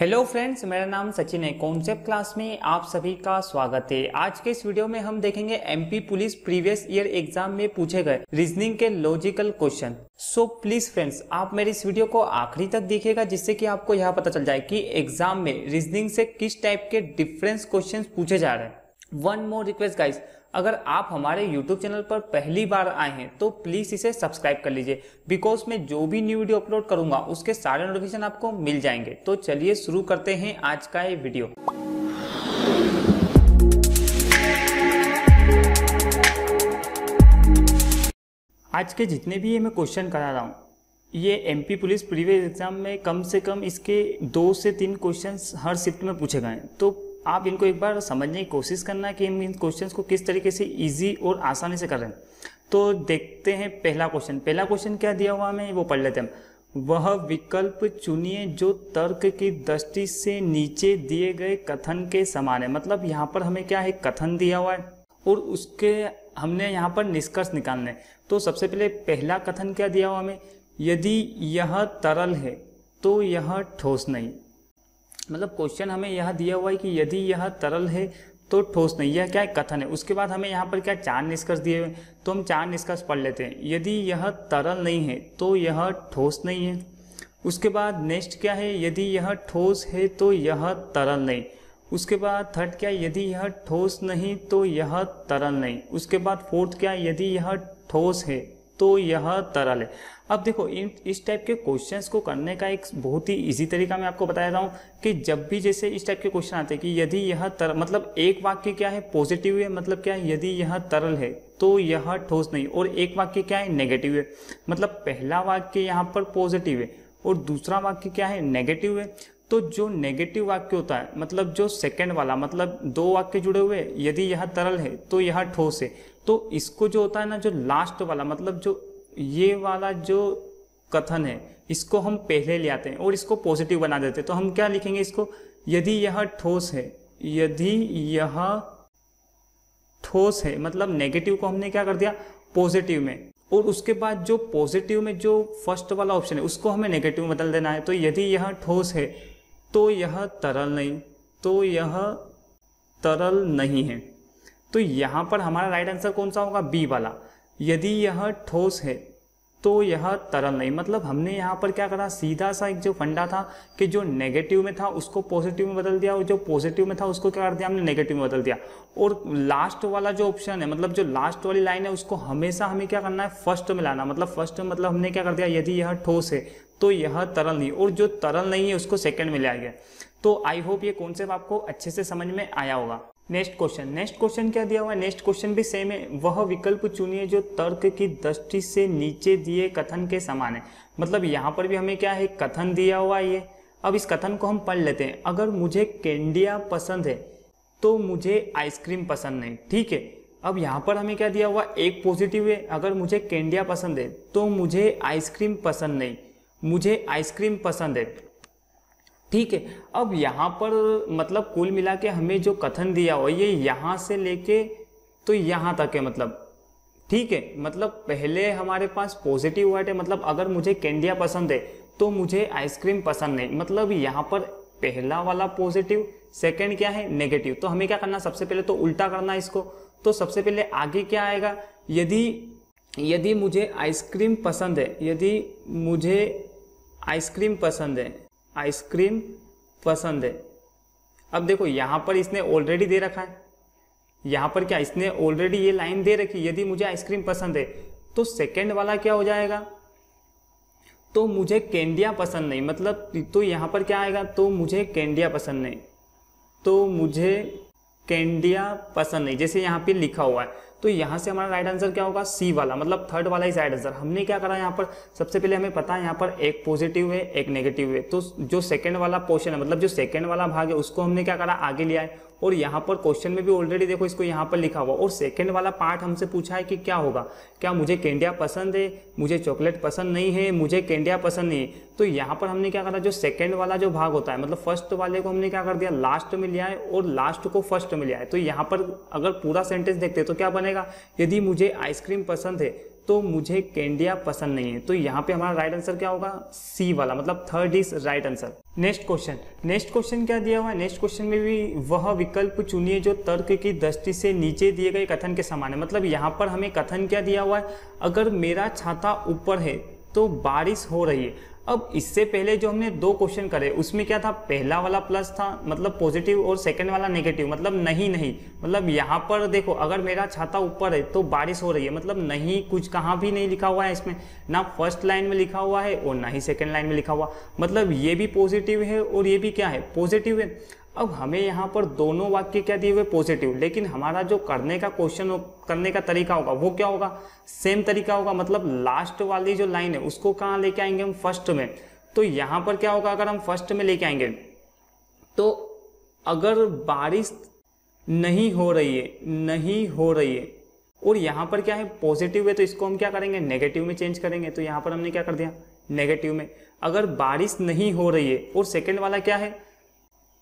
Hello friends, मेरा नाम सचिन है। कॉन्सेप्ट क्लास में आप सभी का स्वागत है। आज के इस वीडियो में हम देखेंगे MP police previous year exam में पूछे गए रीजनिंग के logical question. So please friends, आप मेरी इस वीडियो को आखिरी तक देखिएगा, जिससे कि आपको यह पता चल जाए कि एग्जाम में रीजनिंग से किस टाइप के डिफरेंस क्वेश्चन पूछे जा रहे हैं। वन मोर रिक्वेस्ट गाइस, अगर आप हमारे YouTube चैनल पर पहली बार आए हैं तो प्लीज इसे सब्सक्राइब कर लीजिए, बिकॉज मैं जो भी न्यू वीडियो अपलोड करूंगा उसके सारे नोटिफिकेशन आपको मिल जाएंगे। तो चलिए शुरू करते हैं आज का ये वीडियो। आज के जितने भी ये मैं क्वेश्चन करा रहा हूँ, ये एमपी पुलिस प्रीवियस एग्जाम में कम से कम इसके 2 से 3 क्वेश्चंस हर शिफ्ट में पूछे गए हैं। तो आप इनको एक बार समझने की कोशिश करना कि हम इन क्वेश्चंस को किस तरीके से इजी और आसानी से कर रहे हैं। तो देखते हैं पहला क्वेश्चन। पहला क्वेश्चन क्या दिया हुआ हमें वो पढ़ लेते हैं। वह विकल्प चुनिए जो तर्क की दृष्टि से नीचे दिए गए कथन के समान है। मतलब यहाँ पर हमें क्या है, कथन दिया हुआ है और उसके हमने यहाँ पर निष्कर्ष निकालने हैं। तो सबसे पहले पहला कथन क्या दिया हुआ हमें, यदि यह तरल है तो यह ठोस नहीं। मतलब क्वेश्चन हमें यह दिया हुआ है कि यदि यह तरल है तो ठोस नहीं, यह क्या है, कथन है। उसके बाद हमें यहाँ पर क्या 4 निष्कर्ष दिए हुए, तो हम 4 निष्कर्ष पढ़ लेते हैं। यदि यह तरल नहीं है तो यह ठोस नहीं है। उसके बाद नेक्स्ट क्या है, यदि यह ठोस है तो यह तरल नहीं। उसके बाद थर्ड क्या है, यदि यह ठोस नहीं तो यह तरल नहीं। उसके बाद फोर्थ क्या है, यदि यह ठोस है तो यह तरल है। अब देखो इस टाइप के क्वेश्चंस को करने का एक बहुत ही इजी तरीका मैं आपको बता रहा हूँ कि जब भी जैसे इस टाइप के क्वेश्चन आते हैं कि यदि यह तरल, मतलब एक वाक्य क्या है पॉजिटिव है, मतलब क्या है, यदि यह तरल है तो यह ठोस नहीं, और एक वाक्य क्या है नेगेटिव है। मतलब पहला वाक्य यहाँ पर पॉजिटिव है और दूसरा वाक्य क्या है नेगेटिव है। तो जो नेगेटिव वाक्य होता है, मतलब जो सेकंड वाला, मतलब 2 वाक्य जुड़े हुए, यदि यह तरल है तो यह ठोस है, तो इसको जो होता है ना, जो लास्ट वाला, मतलब जो ये वाला जो कथन है, इसको हम पहले ले आते हैं और इसको पॉजिटिव बना देते हैं। तो हम क्या लिखेंगे इसको, यदि यह ठोस है, यदि यह ठोस है, मतलब नेगेटिव को हमने क्या कर दिया पॉजिटिव में, और उसके बाद जो पॉजिटिव में जो फर्स्ट वाला ऑप्शन है उसको हमें नेगेटिव में बदल देना है। तो यदि यह ठोस है तो यह तरल नहीं, तो यह तरल नहीं है। तो यहाँ पर हमारा राइट आंसर कौन सा होगा, बी वाला, यदि यह ठोस है तो यह तरल नहीं। मतलब हमने यहाँ पर क्या करा, सीधा सा एक जो फंडा था कि जो नेगेटिव में था उसको पॉजिटिव में बदल दिया, और जो पॉजिटिव में था उसको क्या कर दिया हमने नेगेटिव में बदल दिया। और लास्ट वाला जो ऑप्शन है, मतलब जो लास्ट वाली लाइन है, उसको हमेशा हमें क्या करना है, फर्स्ट में लाना। मतलब फर्स्ट में मतलब हमने क्या कर दिया, यदि यह ठोस है तो यह तरल नहीं, और जो तरल नहीं है उसको सेकेंड में ले आ गया। तो आई होप ये कॉन्सेप्ट आपको अच्छे से समझ में आया होगा। नेक्स्ट क्वेश्चन क्या दिया हुआ है, नेक्स्ट क्वेश्चन भी सेम है। वह विकल्प चुनिए जो तर्क की दृष्टि से नीचे दिए कथन के समान है। मतलब यहाँ पर भी हमें क्या है, कथन दिया हुआ है ये। अब इस कथन को हम पढ़ लेते हैं। अगर मुझे कैंडिया पसंद है तो मुझे आइसक्रीम पसंद नहीं। ठीक है, अब यहाँ पर हमें क्या दिया हुआ, एक पॉजिटिव है, अगर मुझे कैंडिया पसंद है तो मुझे आइसक्रीम पसंद नहीं, मुझे आइसक्रीम पसंद है। ठीक है, अब यहाँ पर मतलब कुल मिला के हमें जो कथन दिया हुआ ये यहाँ से लेके तो यहाँ तक है। मतलब ठीक है, मतलब पहले हमारे पास पॉजिटिव वर्ड है, मतलब अगर मुझे कैंडिया पसंद है तो मुझे आइसक्रीम पसंद नहीं। मतलब यहाँ पर पहला वाला पॉजिटिव, सेकंड क्या है नेगेटिव। तो हमें क्या करना, सबसे पहले तो उल्टा करना इसको। तो सबसे पहले आगे क्या आएगा, यदि मुझे आइसक्रीम पसंद है, यदि मुझे आइसक्रीम पसंद है, आइसक्रीम पसंद है। अब देखो यहाँ पर इसने ऑलरेडी दे रखा है, यहाँ पर क्या इसने ऑलरेडी ये लाइन दे रखी, यदि मुझे आइसक्रीम पसंद है। तो सेकंड वाला क्या हो जाएगा, तो मुझे कैंडिया पसंद नहीं। मतलब तो यहाँ पर क्या आएगा, तो मुझे कैंडिया पसंद नहीं, तो मुझे कैंडिया पसंद नहीं, जैसे यहाँ पे लिखा हुआ है। तो यहाँ से हमारा राइट आंसर क्या होगा, सी वाला, मतलब थर्ड वाला ही राइट आंसर। हमने क्या करा यहाँ पर, सबसे पहले हमें पता है यहाँ पर एक पॉजिटिव है एक नेगेटिव है, तो जो सेकंड वाला पोर्शन है, मतलब जो सेकंड वाला भाग है, उसको हमने क्या करा आगे लिया है। और यहाँ पर क्वेश्चन में भी ऑलरेडी देखो इसको यहाँ पर लिखा हुआ, और सेकंड वाला पार्ट हमसे पूछा है कि क्या होगा, क्या मुझे कैंडिया पसंद है, मुझे चॉकलेट पसंद नहीं है, मुझे कैंडिया पसंद नहीं है। तो यहाँ पर हमने क्या करा, जो सेकंड वाला जो भाग होता है, मतलब फर्स्ट वाले को हमने क्या कर दिया, लास्ट में लिया है, और लास्ट को फर्स्ट में लिया है। तो यहाँ पर अगर पूरा सेंटेंस देखते हैं तो क्या बनेगा, यदि मुझे आइसक्रीम पसंद है तो मुझे कैंडियाँ पसंद नहीं है। तो यहाँ पे हमारा राइट आंसर क्या होगा, सी वाला, मतलब third is right answer. Next question क्या दिया हुआ है, नेक्स्ट क्वेश्चन में भी वह विकल्प चुनिए जो तर्क की दृष्टि से नीचे दिए गए कथन के समान है। मतलब यहाँ पर हमें कथन क्या दिया हुआ है, अगर मेरा छाता ऊपर है तो बारिश हो रही है। अब इससे पहले जो हमने दो क्वेश्चन करे उसमें क्या था, पहला वाला प्लस था मतलब पॉजिटिव और सेकंड वाला नेगेटिव, मतलब नहीं मतलब यहाँ पर देखो अगर मेरा छाता ऊपर है तो बारिश हो रही है, मतलब नहीं कुछ कहाँ भी नहीं लिखा हुआ है इसमें, ना फर्स्ट लाइन में लिखा हुआ है और ना ही सेकंड लाइन में लिखा हुआ, मतलब ये भी पॉजिटिव है और ये भी क्या है, पॉजिटिव है। अब हमें यहाँ पर दोनों वाक्य क्या दिए हुए, पॉजिटिव, लेकिन हमारा जो करने का क्वेश्चन करने का तरीका होगा वो क्या होगा, सेम तरीका होगा। मतलब लास्ट वाली जो लाइन है उसको कहाँ लेके आएंगे हम, फर्स्ट में। तो यहाँ पर क्या होगा, अगर हम फर्स्ट में लेके आएंगे तो अगर बारिश नहीं हो रही है और यहाँ पर क्या है, पॉजिटिव है, तो इसको हम क्या करेंगे, नेगेटिव में चेंज करेंगे। तो यहाँ पर हमने क्या कर दिया, नेगेटिव में। अगर बारिश नहीं हो रही है और सेकेंड वाला क्या है,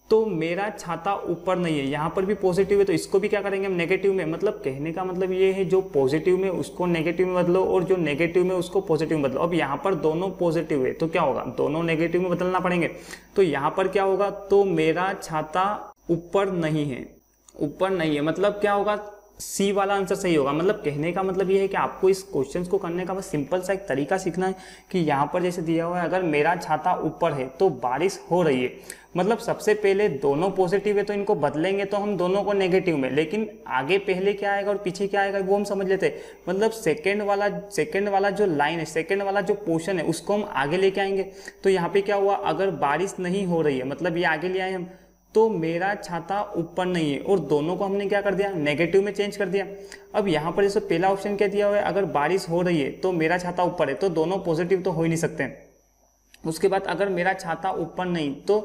तो मेरा छाता ऊपर नहीं है, यहाँ पर भी पॉजिटिव है, तो इसको भी क्या करेंगे हम, नेगेटिव में। मतलब कहने का मतलब ये है, जो पॉजिटिव में उसको नेगेटिव में बदलो और जो नेगेटिव में उसको पॉजिटिव में बदलो। अब यहाँ पर दोनों पॉजिटिव है तो क्या होगा, दोनों नेगेटिव में बदलना पड़ेंगे। तो यहाँ पर क्या होगा, तो मेरा छाता ऊपर नहीं है, मतलब क्या होगा, सी वाला आंसर सही होगा। मतलब कहने का मतलब ये है कि आपको इस क्वेश्चंस को करने का बस सिंपल सा एक तरीका सीखना है कि यहाँ पर जैसे दिया हुआ है, अगर मेरा छाता ऊपर है तो बारिश हो रही है, मतलब सबसे पहले दोनों पॉजिटिव है तो इनको बदलेंगे तो हम दोनों को नेगेटिव में, लेकिन आगे पहले क्या आएगा और पीछे क्या आएगा वो हम समझ लेते हैं। मतलब सेकेंड वाला जो लाइन है, सेकेंड वाला जो पोर्शन है उसको हम आगे लेके आएंगे। तो यहाँ पे क्या हुआ, अगर बारिश नहीं हो रही है, मतलब ये आगे ले आए हम, तो मेरा छाता ऊपर नहीं है, और दोनों को हमने क्या कर दिया, नेगेटिव में चेंज कर दिया। अब यहाँ पर जैसे पहला ऑप्शन क्या दिया हुआ है, अगर बारिश हो रही है तो मेरा छाता ऊपर है, तो दोनों पॉजिटिव तो हो ही नहीं सकते। उसके बाद अगर मेरा छाता ऊपर नहीं तो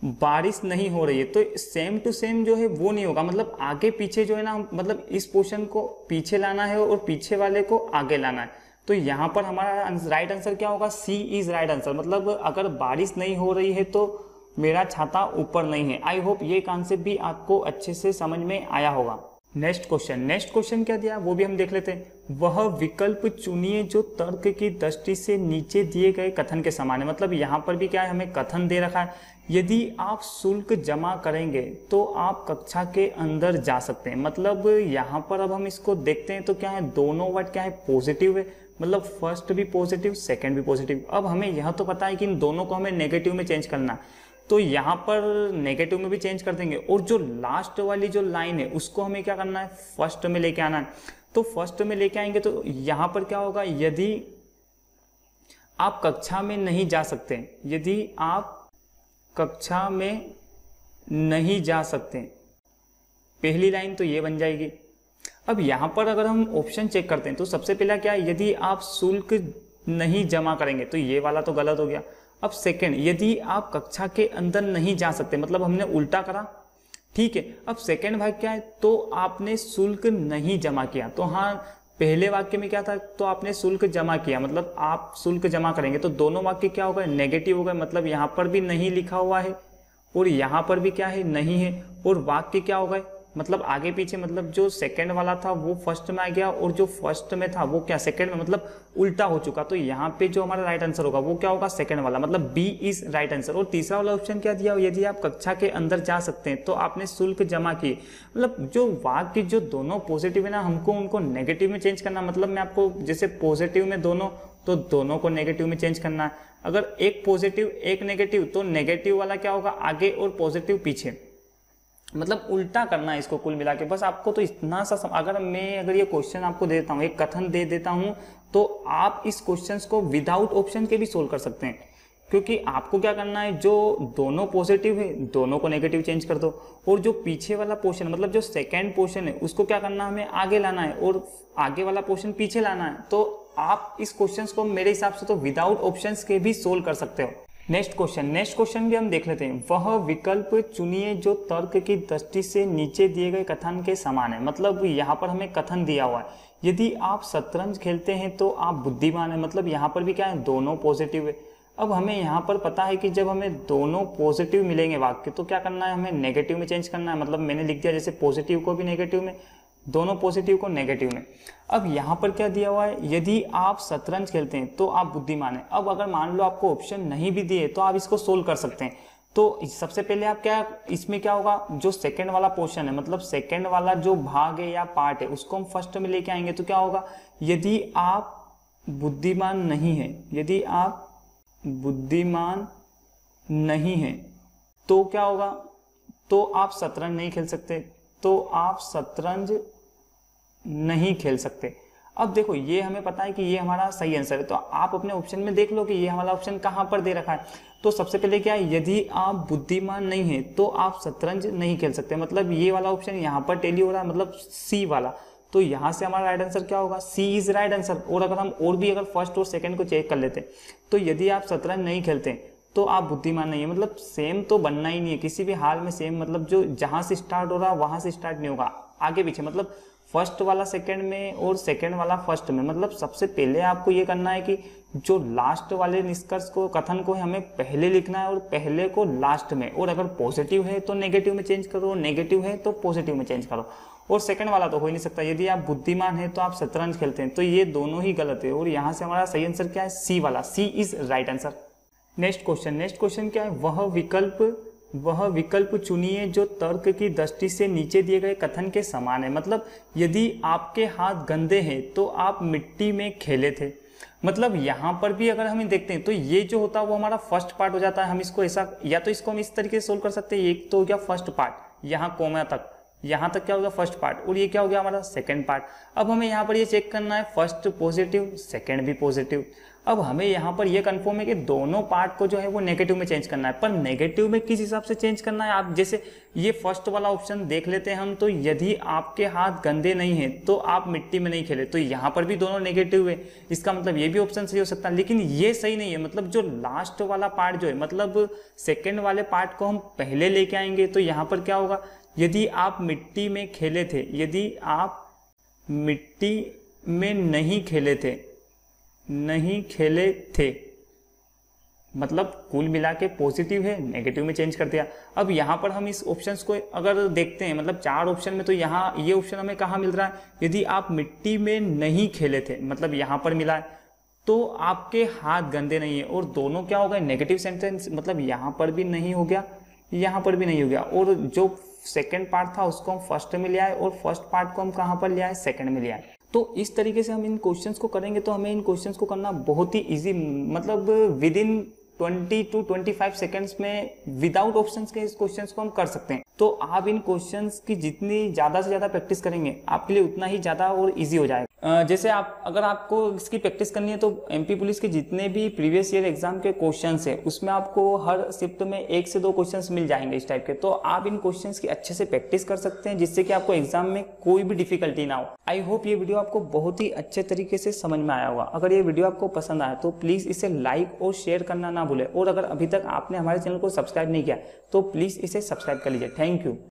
बारिश नहीं हो रही है, तो सेम टू सेम जो है वो नहीं होगा। मतलब आगे पीछे जो है ना, मतलब इस पोर्शन को पीछे लाना है और पीछे वाले को आगे लाना है। तो यहाँ पर हमारा राइट आंसर क्या होगा, सी इज राइट आंसर। मतलब अगर बारिश नहीं हो रही है तो मेरा छाता ऊपर नहीं है। आई होप ये कॉन्सेप्ट भी आपको अच्छे से समझ में आया होगा। नेक्स्ट क्वेश्चन क्या दिया वो भी हम देख लेते हैं। वह विकल्प चुनिए जो तर्क की दृष्टि से नीचे दिए गए कथन के समान है। मतलब यहाँ पर भी क्या है, हमें कथन दे रखा है, यदि आप शुल्क जमा करेंगे तो आप कक्षा के अंदर जा सकते हैं। मतलब यहाँ पर अब हम इसको देखते हैं तो क्या है, दोनों वर्ड क्या है, पॉजिटिव है, मतलब फर्स्ट भी पॉजिटिव सेकंड भी पॉजिटिव। अब हमें यह तो पता है कि इन दोनों को हमें नेगेटिव में चेंज करना है, तो यहाँ पर नेगेटिव में भी चेंज कर देंगे, और जो लास्ट वाली जो लाइन है उसको हमें क्या करना है, फर्स्ट में लेके आना है। तो फर्स्ट में लेके आएंगे तो यहाँ पर क्या होगा, यदि आप कक्षा में नहीं जा सकते, यदि आप कक्षा में नहीं जा सकते, पहली लाइन तो ये बन जाएगी। अब यहाँ पर अगर हम ऑप्शन चेक करते हैं तो सबसे पहला क्या है, यदि आप शुल्क नहीं जमा करेंगे, तो ये वाला तो गलत हो गया। अब सेकंड, यदि आप कक्षा के अंदर नहीं जा सकते, मतलब हमने उल्टा करा, ठीक है। अब सेकंड भाग क्या है, तो आपने शुल्क नहीं जमा किया। तो हाँ, पहले वाक्य में क्या था, तो आपने शुल्क जमा किया, मतलब आप शुल्क जमा करेंगे, तो दोनों वाक्य क्या हो गए, नेगेटिव हो गए। मतलब यहाँ पर भी नहीं लिखा हुआ है और यहाँ पर भी क्या है, नहीं है, और वाक्य क्या हो गए, मतलब आगे पीछे, मतलब जो सेकंड वाला था वो फर्स्ट में आ गया और जो फर्स्ट में था वो क्या, सेकंड में, मतलब उल्टा हो चुका। तो यहाँ पे जो हमारा राइट आंसर होगा वो क्या होगा, सेकंड वाला, मतलब बी इज राइट आंसर। और तीसरा वाला ऑप्शन क्या दिया, यदि आप कक्षा के अंदर जा सकते हैं तो आपने शुल्क जमा किए। मतलब जो वाक्य जो दोनों पॉजिटिव है ना, हमको उनको नेगेटिव में चेंज करना। मतलब मैं आपको जैसे पॉजिटिव में दोनों, तो दोनों को नेगेटिव में चेंज करना है। अगर एक पॉजिटिव एक नेगेटिव, तो नेगेटिव वाला क्या होगा आगे और पॉजिटिव पीछे, मतलब उल्टा करना है इसको कुल मिला के। बस आपको तो इतना सा अगर ये क्वेश्चन आपको दे देता हूँ, एक कथन दे देता हूँ, तो आप इस क्वेश्चन को विदाउट ऑप्शन के भी सोल्व कर सकते हैं। क्योंकि आपको क्या करना है, जो दोनों पॉजिटिव है दोनों को नेगेटिव चेंज कर दो, और जो पीछे वाला पोर्शन, मतलब जो सेकेंड पोर्शन है उसको क्या करना है, हमें आगे लाना है, और आगे वाला पोर्शन पीछे लाना है। तो आप इस क्वेश्चन को मेरे हिसाब से तो विदाउट ऑप्शन के भी सोल्व कर सकते हो। नेक्स्ट क्वेश्चन भी हम देख लेते हैं। वह विकल्प चुनिए जो तर्क की दृष्टि से नीचे दिए गए कथन के समान है। मतलब यहाँ पर हमें कथन दिया हुआ है, यदि आप शतरंज खेलते हैं तो आप बुद्धिमान है। मतलब यहाँ पर भी क्या है, दोनों पॉजिटिव है। अब हमें यहाँ पर पता है कि जब हमें दोनों पॉजिटिव मिलेंगे वाक्य, तो क्या करना है, हमें नेगेटिव में चेंज करना है। मतलब मैंने लिख दिया जैसे पॉजिटिव को भी नेगेटिव में, दोनों पॉजिटिव को नेगेटिव में। अब यहाँ पर क्या दिया हुआ है, यदि आप शतरंज खेलते हैं तो आप बुद्धिमान हैं। अब अगर मान लो आपको ऑप्शन नहीं भी दिए तो आप इसको सोल्व कर सकते हैं। तो सबसे पहले आप क्या, इसमें क्या होगा, जो सेकंड वाला पोर्शन है, मतलब सेकंड वाला जो भाग है या पार्ट है, उसको हम फर्स्ट में लेके आएंगे। तो क्या होगा, यदि आप बुद्धिमान नहीं है, यदि आप बुद्धिमान नहीं है तो क्या होगा, तो आप शतरंज नहीं खेल सकते, तो आप शतरंज नहीं खेल सकते। अब देखो ये हमें पता है कि ये हमारा सही आंसर है, तो आप अपने ऑप्शन में देख लो कि ये हमारा ऑप्शन कहाँ पर दे रखा है। तो सबसे पहले क्या है, यदि आप बुद्धिमान नहीं है तो आप शतरंज नहीं खेल सकते, मतलब ये वाला ऑप्शन यहाँ पर टैली हो रहा है, मतलब सी वाला। तो यहाँ से हमारा राइट आंसर क्या होगा, सी इज राइट आंसर। और अगर हम और भी अगर फर्स्ट और सेकंड को चेक कर लेते तो यदि आप शतरंज नहीं खेलते तो आप बुद्धिमान नहीं है, मतलब सेम तो बनना ही नहीं है किसी भी हाल में सेम, मतलब जो जहां से स्टार्ट हो रहा है वहां से स्टार्ट नहीं होगा, आगे पीछे, मतलब फर्स्ट वाला सेकंड में और सेकंड वाला फर्स्ट में। मतलब सबसे पहले आपको ये करना है कि जो लास्ट वाले निष्कर्ष को, कथन को हमें पहले लिखना है और पहले को लास्ट में, और अगर पॉजिटिव है तो नेगेटिव में चेंज करो, नेगेटिव है तो पॉजिटिव में चेंज करो। और सेकंड वाला तो हो ही नहीं सकता, यदि आप बुद्धिमान है तो आप शतरंज खेलते हैं, तो ये दोनों ही गलत है। और यहाँ से हमारा सही आंसर क्या है, सी वाला, C is right answer. Next question क्या है, वह विकल्प चुनिए जो तर्क की दृष्टि से नीचे दिए गए कथन के समान है। मतलब यदि आपके हाथ गंदे हैं तो आप मिट्टी में खेले थे। मतलब यहाँ पर भी अगर हम देखते हैं तो ये जो होता है वो हमारा फर्स्ट पार्ट हो जाता है। हम इसको ऐसा, या तो इसको हम इस तरीके से सोल्व कर सकते हैं, एक तो हो गया फर्स्ट पार्ट, यहाँ कोमा तक, यहाँ तक क्या हो गया फर्स्ट पार्ट, और ये क्या हो गया हमारा सेकंड पार्ट। अब हमें यहाँ पर ये चेक करना है, फर्स्ट पॉजिटिव सेकंड भी पॉजिटिव। अब हमें यहाँ पर ये कंफर्म है कि दोनों पार्ट को जो है वो नेगेटिव में चेंज करना है, पर नेगेटिव में किस हिसाब से चेंज करना है। आप जैसे ये फर्स्ट वाला ऑप्शन देख लेते हैं हम, तो यदि आपके हाथ गंदे नहीं है तो आप मिट्टी में नहीं खेले, तो यहाँ पर भी दोनों नेगेटिव है, इसका मतलब ये भी ऑप्शन सही हो सकता है। लेकिन ये सही नहीं है, मतलब जो लास्ट वाला पार्ट जो है, मतलब सेकेंड वाले पार्ट को हम पहले लेके आएंगे। तो यहाँ पर क्या होगा, यदि आप मिट्टी में खेले थे, यदि आप मिट्टी में नहीं खेले थे, मतलब कुल मिला के पॉजिटिव है, नेगेटिव में चेंज कर दिया। अब यहाँ पर हम इस ऑप्शंस को अगर देखते हैं, मतलब 4 ऑप्शन में, तो यहाँ ये ऑप्शन हमें कहाँ मिल रहा है, यदि आप मिट्टी में नहीं खेले थे, मतलब यहाँ पर मिला है, तो आपके हाथ गंदे नहीं है, और दोनों क्या हो गए नेगेटिव सेंटेंस, मतलब यहाँ पर भी नहीं हो गया, यहाँ पर भी नहीं हो गया, और जो सेकंड पार्ट था उसको हम फर्स्ट में ले आए और फर्स्ट पार्ट को हम कहाँ पर ले आए, सेकंड में ले आए। तो इस तरीके से हम इन क्वेश्चंस को करेंगे तो हमें इन क्वेश्चंस को करना बहुत ही इजी, मतलब विद इन 20 to 25 सेकेंड्स में विदाउट ऑप्शंस के इस क्वेश्चंस को हम कर सकते हैं। तो आप इन क्वेश्चंस की जितनी ज़्यादा से ज़्यादा प्रैक्टिस करेंगे आपके लिए उतना ही ज़्यादा और इजी हो जाएगा। जैसे आप, अगर आपको इसकी प्रैक्टिस करनी है तो एमपी पुलिस के जितने भी प्रीवियस ईयर एग्जाम के क्वेश्चंस है उसमें आपको हर शिफ्ट में 1 से 2 क्वेश्चंस मिल जाएंगे इस टाइप के। तो आप इन क्वेश्चंस की अच्छे से प्रैक्टिस कर सकते हैं, जिससे कि आपको एग्जाम में कोई भी डिफिकल्टी ना हो। आई होप ये वीडियो आपको बहुत ही अच्छे तरीके से समझ में आया होगा। अगर ये वीडियो आपको पसंद आया तो प्लीज़ इसे लाइक और शेयर करना ना भूलें, और अगर अभी तक आपने हमारे चैनल को सब्सक्राइब नहीं किया तो प्लीज़ इसे सब्सक्राइब कर लीजिए। Thank you.